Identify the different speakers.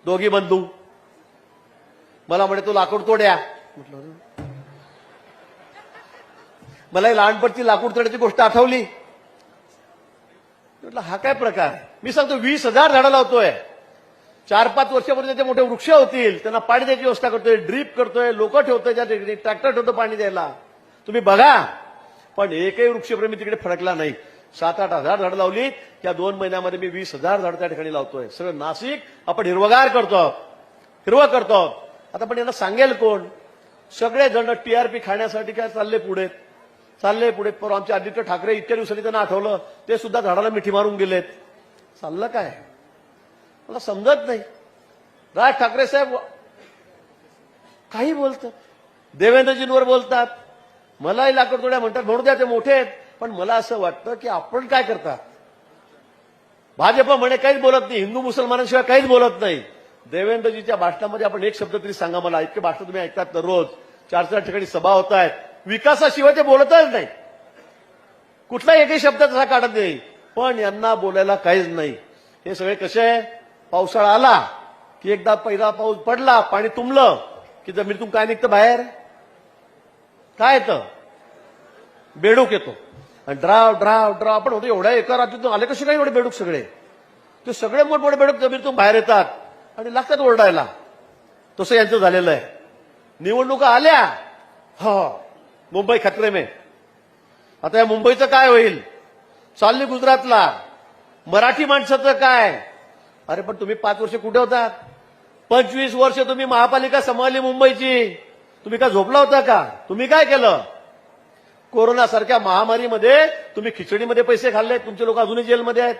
Speaker 1: दोघी बंधू. मला म्हणे तू लाकूड तोड्या. म्हटलं मला लहानपणची लाकूड तोड्याची गोष्ट आठवली. म्हटलं हा काय प्रकार. मी सांगतो 20,000 झाडं लावतोय. 4-5 वर्षापर्यंत त्याचे मोठे वृक्ष होतील. त्यांना पाणी द्यायची व्यवस्था करतोय, ड्रीप करतोय, लोक ठेवतोय, त्या ठिकाणी ट्रॅक्टर ठेवतो पाणी द्यायला. तुम्ही बघा. पण एकही वृक्षप्रेमी तिकडे फडकला नाही. 7-8 हजार झाडं लावली. त्या 2 महिन्यामध्ये मी 20,000 झाडं त्या ठिकाणी लावतोय. सगळं नाशिक आपण हिरवगार करतो, हिरवं करतो. आता पण यांना सांगेल कोण. सगळे जण टीआरपी खाण्यासाठी काय चालले पुढे. पर आमचे आदित्य ठाकरे इतक्या दिवसांनी त्यांना आठवलं, ते सुद्धा झाडाला मिठी मारून गेलेत. चाललं काय मला समजत नाही. राज ठाकरे साहेब काही बोलतात, देवेंद्रजींवर बोलतात, मलाही लाकूड तोड्या म्हणतात. म्हणू द्या, ते मोठे आहेत. पण मला असं वाटतं की आपण काय करतात. भाजप म्हणे काहीच बोलत नाही, हिंदू मुसलमानांशिवाय काहीच बोलत नाही. देवेंद्रजीच्या भाषणामध्ये आपण एक शब्द तरी सांगा मला. इतके भाषण तुम्ही ऐकतात दररोज, 4-4 ठिकाणी सभा होत आहेत. विकासाशिवाय ते बोलतच नाही. कुठलाही एकही शब्द तसा काढत नाही. पण यांना बोलायला काहीच नाही. हे सगळे कसे आहे, पावसाळा आला की एकदा पहिला पाऊस पडला, पाणी तुंबलं की जमिनीतून काय निघतं बाहेर. काय येतं, बेडूक येतो. आणि ड्राव ड्राव ड्राव आपण होतो. एवढ्या एका राज्यातून आले कसे काय एवढे बेडूक सगळे. ते सगळे मोठमोठे बेडूक जमिनीतून बाहेर येतात आणि लागतात ओरडायला. तसं यांचं झालेलं आहे. निवडणुका आल्या, हो मुंबई खतरे में. आता या मुंबईचं काय होईल. चालली गुजरातला. मराठी माणसाचं काय. अरे पण तुम्ही 5 वर्ष कुठे होतात. 25 वर्ष तुम्ही महापालिका सांभाळली मुंबईची. तुम्ही काय झोपला होता का. तुम्ही काय केलं. कोरोना सारख्या महामारीमध्ये तुम्ही खिचडीमध्ये पैसे खाल्ले. तुमचे लोक अजूनही जेलमध्ये आहेत.